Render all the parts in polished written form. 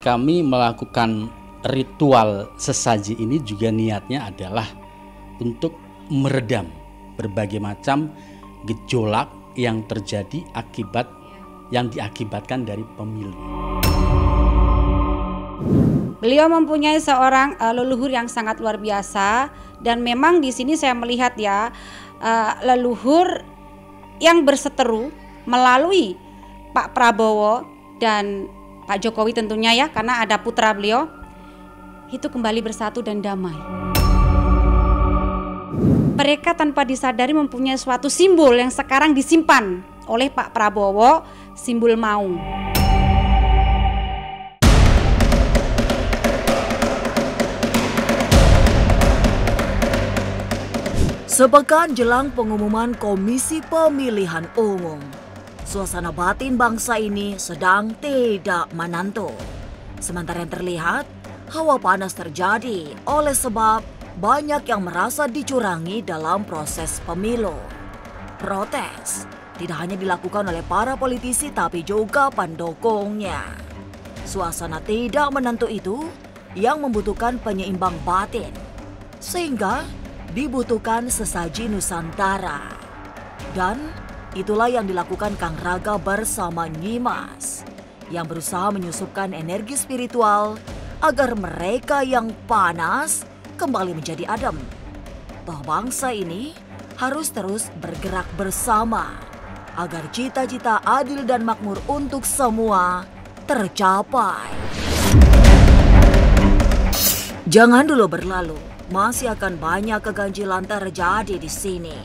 kami melakukan ritual sesaji ini juga niatnya adalah untuk meredam berbagai macam gejolak yang terjadi yang diakibatkan dari pemilu. Beliau mempunyai seorang leluhur yang sangat luar biasa, dan memang di sini saya melihat ya leluhur yang berseteru melalui Pak Prabowo dan Pak Jokowi tentunya ya, karena ada putra beliau, itu kembali bersatu dan damai. Mereka tanpa disadari mempunyai suatu simbol yang sekarang disimpan oleh Pak Prabowo, simbol maung. Sepekan jelang pengumuman Komisi Pemilihan Umum, suasana batin bangsa ini sedang tidak menentu. Sementara yang terlihat, hawa panas terjadi oleh sebab banyak yang merasa dicurangi dalam proses pemilu. Protes tidak hanya dilakukan oleh para politisi tapi juga pendukungnya. Suasana tidak menentu itu yang membutuhkan penyeimbang batin, sehingga dibutuhkan sesaji Nusantara. Dan itulah yang dilakukan Kang Raga bersama Nyimas, yang berusaha menyusupkan energi spiritual agar mereka yang panas kembali menjadi adem. Toh bangsa ini harus terus bergerak bersama agar cita-cita adil dan makmur untuk semua tercapai. Jangan dulu berlalu, masih akan banyak keganjilan terjadi di sini.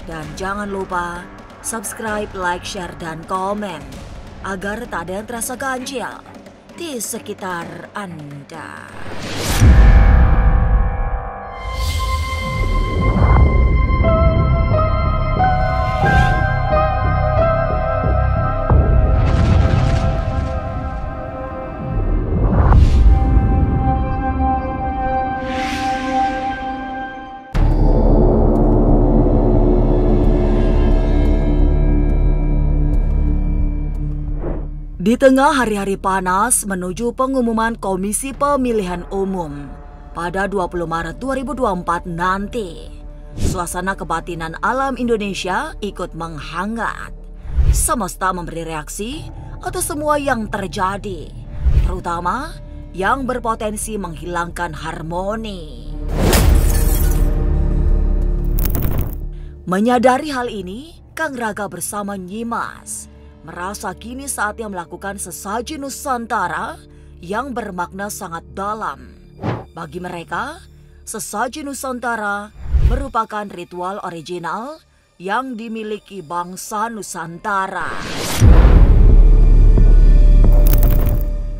Dan jangan lupa subscribe, like, share, dan komen agar tak ada yang terasa ganjil di sekitar Anda. Di tengah hari-hari panas menuju pengumuman Komisi Pemilihan Umum pada 20 Maret 2024 nanti, suasana kebatinan alam Indonesia ikut menghangat. Semesta memberi reaksi atas semua yang terjadi, terutama yang berpotensi menghilangkan harmoni. Menyadari hal ini, Kang Raga bersama Nyimas merasa kini saatnya melakukan sesaji Nusantara yang bermakna sangat dalam. Bagi mereka, sesaji Nusantara merupakan ritual original yang dimiliki bangsa Nusantara.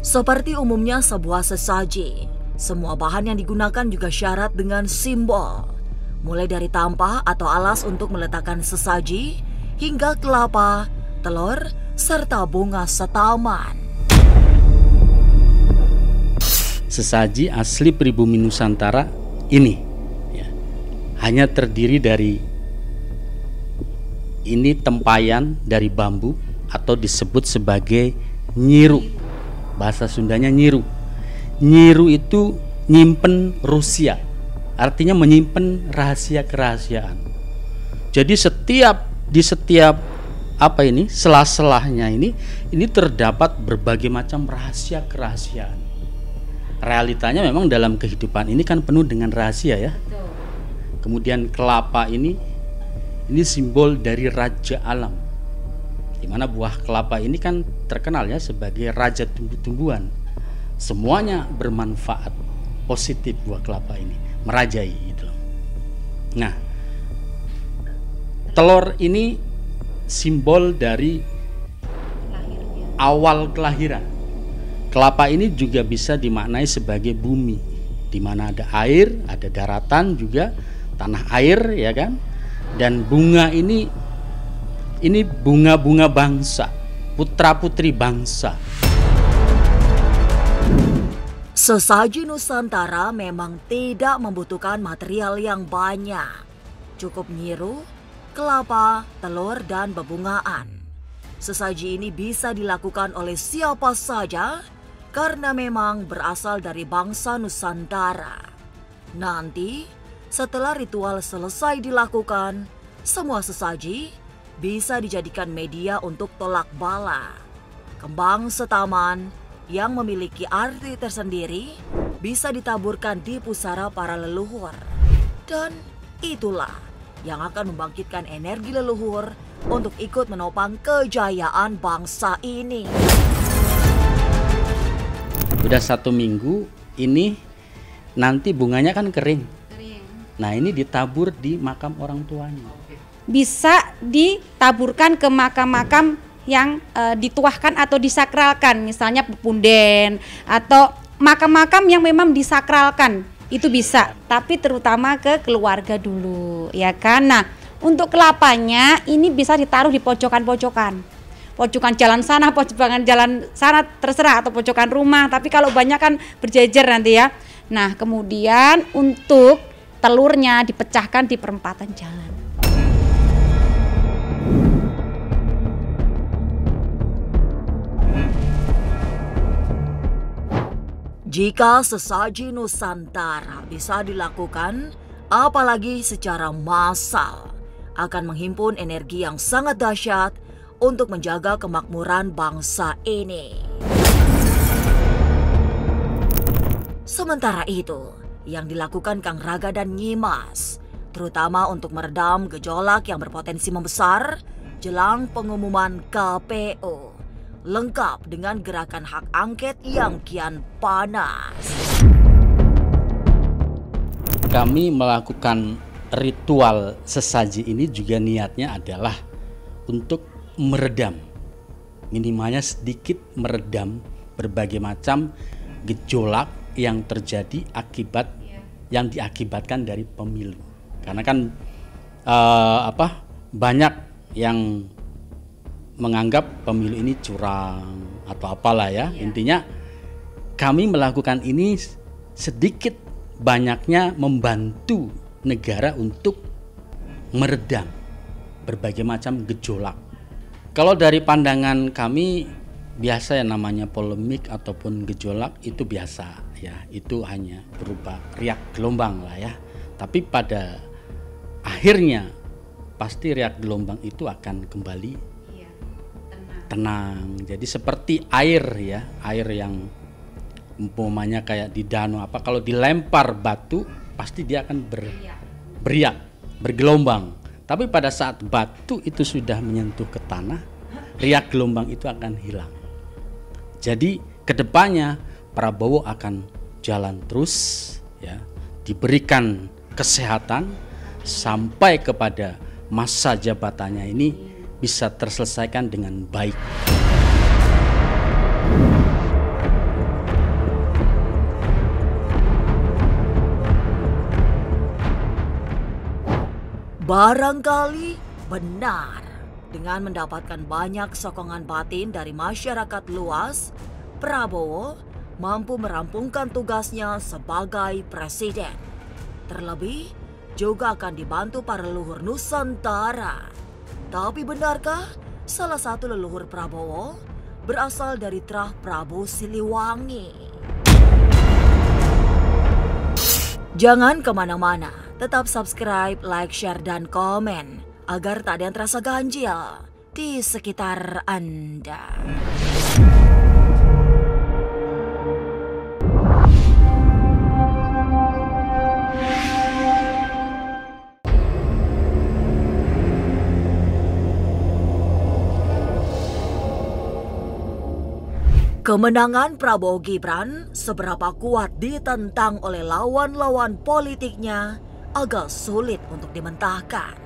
Seperti umumnya sebuah sesaji, semua bahan yang digunakan juga syarat dengan simbol. Mulai dari tampah atau alas untuk meletakkan sesaji, hingga kelapa, telur, serta bunga setaman. Sesaji asli pribumi Nusantara ini ya, hanya terdiri dari tempayan dari bambu atau disebut sebagai nyiru. Bahasa Sundanya nyiru. Nyiru itu nyimpen Rusia, artinya menyimpan rahasia kerahasiaan. Jadi di setiap sela-selahnya ini terdapat berbagai macam rahasia kerahasiaan. Realitanya memang dalam kehidupan ini kan penuh dengan rahasia ya. Kemudian kelapa ini simbol dari raja alam, di mana buah kelapa ini kan terkenal ya sebagai raja tumbuh-tumbuhan. Semuanya bermanfaat positif, buah kelapa ini merajai gitu. Nah, telur ini simbol dari awal kelahiran. Kelapa ini juga bisa dimaknai sebagai bumi, di mana ada air, ada daratan juga, tanah air ya kan. Dan bunga ini bunga-bunga bangsa, putra-putri bangsa. Sesaji Nusantara memang tidak membutuhkan material yang banyak. Cukup nyiru, kelapa, telur, dan bebungaan. Sesaji ini bisa dilakukan oleh siapa saja karena memang berasal dari bangsa Nusantara. Nanti setelah ritual selesai dilakukan, semua sesaji bisa dijadikan media untuk tolak bala. Kembang setaman yang memiliki arti tersendiri bisa ditaburkan di pusara para leluhur. Dan itulah yang akan membangkitkan energi leluhur untuk ikut menopang kejayaan bangsa ini. Udah 1 minggu ini, nanti bunganya kan kering. Nah ini ditabur di makam orang tuanya. Bisa ditaburkan ke makam-makam yang dituahkan atau disakralkan, misalnya pepunden atau makam-makam yang memang disakralkan, itu bisa. Tapi terutama ke keluarga dulu, ya kan. Nah, untuk kelapanya ini bisa ditaruh di pojokan-pojokan, pojokan jalan sana, pojokan jalan sana, terserah, atau pojokan rumah. Tapi kalau banyak kan berjejer nanti ya. Nah, kemudian untuk telurnya dipecahkan di perempatan jalan. Jika sesaji Nusantara bisa dilakukan, apalagi secara massal, akan menghimpun energi yang sangat dahsyat untuk menjaga kemakmuran bangsa ini. Sementara itu, yang dilakukan Kang Raga dan Nyimas, terutama untuk meredam gejolak yang berpotensi membesar jelang pengumuman KPU, lengkap dengan gerakan hak angket yang kian panas. Kami melakukan ritual sesaji ini juga niatnya adalah untuk meredam, minimalnya sedikit meredam berbagai macam gejolak yang terjadi yang diakibatkan dari pemilu. Karena kan banyak yang menganggap pemilu ini curang atau apalah ya. Intinya kami melakukan ini sedikit banyaknya membantu negara untuk meredam berbagai macam gejolak. Kalau dari pandangan kami, biasa ya namanya polemik ataupun gejolak itu biasa ya, itu hanya berupa riak gelombang lah ya. Tapi pada akhirnya pasti riak gelombang itu akan kembali tenang. Jadi seperti air ya, air yang umpamanya kayak di danau kalau dilempar batu pasti dia akan beriak, bergelombang. Tapi pada saat batu itu sudah menyentuh ke tanah, riak gelombang itu akan hilang. Jadi kedepannya Prabowo akan jalan terus ya, diberikan kesehatan sampai kepada masa jabatannya ini bisa terselesaikan dengan baik. Barangkali benar, dengan mendapatkan banyak sokongan batin dari masyarakat luas, Prabowo mampu merampungkan tugasnya sebagai presiden. Terlebih, juga akan dibantu para leluhur Nusantara. Tapi benarkah salah satu leluhur Prabowo berasal dari Trah Prabu Siliwangi? Jangan kemana-mana, tetap subscribe, like, share, dan komen agar tak ada yang terasa ganjil di sekitar Anda. Kemenangan Prabowo Gibran seberapa kuat ditentang oleh lawan-lawan politiknya agak sulit untuk dimentahkan.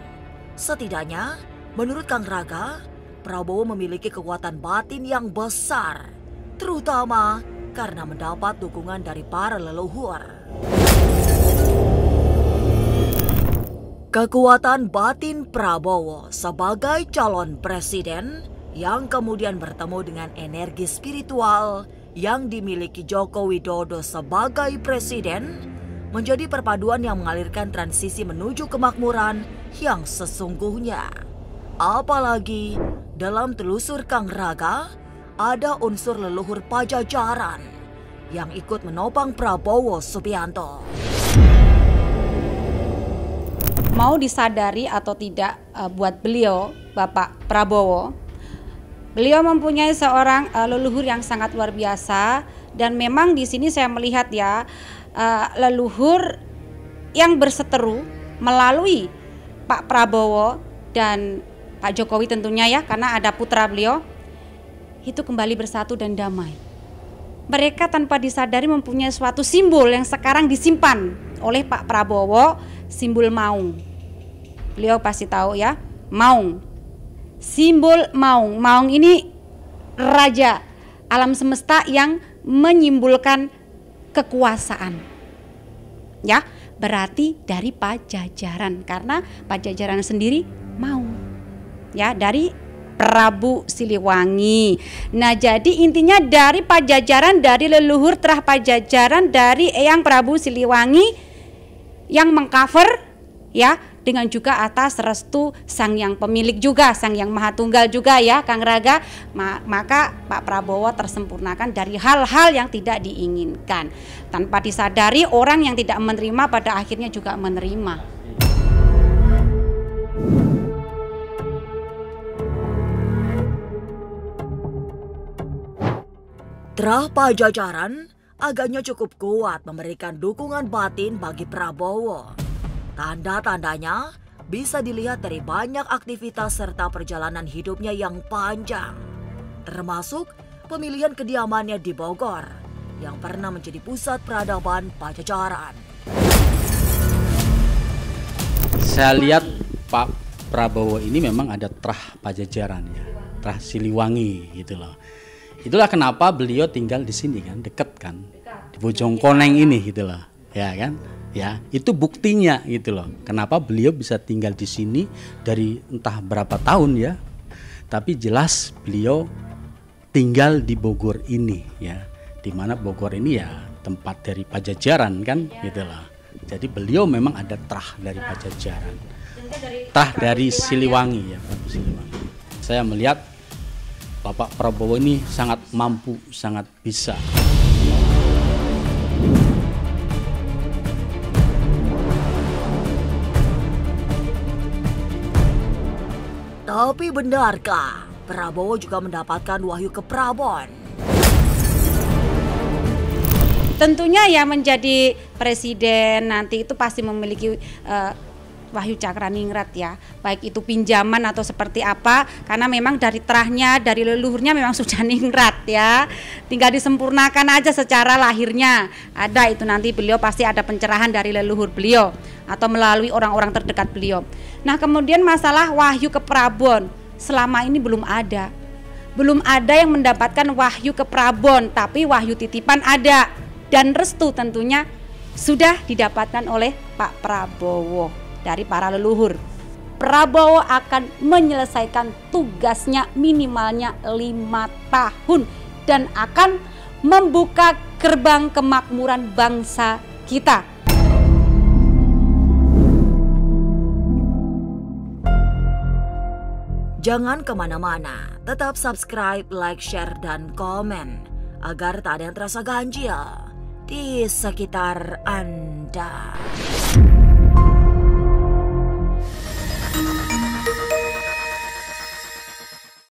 Setidaknya, menurut Kang Raga, Prabowo memiliki kekuatan batin yang besar, terutama karena mendapat dukungan dari para leluhur. Kekuatan batin Prabowo sebagai calon presiden yang kemudian bertemu dengan energi spiritual yang dimiliki Joko Widodo sebagai presiden menjadi perpaduan yang mengalirkan transisi menuju kemakmuran yang sesungguhnya. Apalagi dalam telusur Kang Raga ada unsur leluhur Pajajaran yang ikut menopang Prabowo Subianto. Mau disadari atau tidak buat beliau, Bapak Prabowo, beliau mempunyai seorang leluhur yang sangat luar biasa, dan memang di sini saya melihat ya leluhur yang berseteru melalui Pak Prabowo dan Pak Jokowi tentunya ya, karena ada putra beliau, itu kembali bersatu dan damai. Mereka tanpa disadari mempunyai suatu simbol yang sekarang disimpan oleh Pak Prabowo, simbol maung. Beliau pasti tahu ya, maung. Simbol maung. Maung ini raja alam semesta yang menyimbolkan kekuasaan. Ya, berarti dari Pajajaran, karena Pajajaran sendiri maung. Ya, dari Prabu Siliwangi. Nah, jadi intinya dari Pajajaran, dari leluhur terah Pajajaran, dari Eyang Prabu Siliwangi yang mengcover ya, dengan juga atas restu sang yang pemilik juga, sang yang maha tunggal juga ya Kang Raga. Maka Pak Prabowo tersempurnakan dari hal-hal yang tidak diinginkan. Tanpa disadari, orang yang tidak menerima pada akhirnya juga menerima. Terah Pajajaran agaknya cukup kuat memberikan dukungan batin bagi Prabowo. Tanda-tandanya bisa dilihat dari banyak aktivitas serta perjalanan hidupnya yang panjang, termasuk pemilihan kediamannya di Bogor yang pernah menjadi pusat peradaban Pajajaran. Saya lihat Pak Prabowo ini memang ada terah Pajajaran ya, terah Siliwangi gitu loh. Itulah kenapa beliau tinggal di sini kan, deket kan, di Bojongkoneng ini gitu loh, ya kan? Ya, itu buktinya gitu loh. Kenapa beliau bisa tinggal di sini dari entah berapa tahun ya. Tapi jelas beliau tinggal di Bogor ini ya. Di mana Bogor ini ya tempat dari Pajajaran kan gitu loh. Jadi beliau memang ada terah dari Pajajaran. Terah dari Siliwangi ya, Prabu Siliwangi. Saya melihat Bapak Prabowo ini sangat mampu, sangat bisa. Tapi benarkah Prabowo juga mendapatkan wahyu keprabon? Tentunya ya, menjadi presiden nanti itu pasti memiliki wahyu cakraningrat ya, baik itu pinjaman atau seperti apa, karena memang dari terahnya, dari leluhurnya memang sudah ningrat ya, tinggal disempurnakan aja secara lahirnya. Ada itu nanti beliau pasti ada pencerahan dari leluhur beliau atau melalui orang-orang terdekat beliau. Nah, kemudian masalah wahyu keprabon selama ini belum ada yang mendapatkan wahyu keprabon, tapi wahyu titipan ada, dan restu tentunya sudah didapatkan oleh Pak Prabowo dari para leluhur. Prabowo akan menyelesaikan tugasnya minimalnya 5 tahun dan akan membuka gerbang kemakmuran bangsa kita. Jangan kemana-mana, tetap subscribe, like, share, dan komen agar tak ada yang terasa ganjil di sekitar Anda.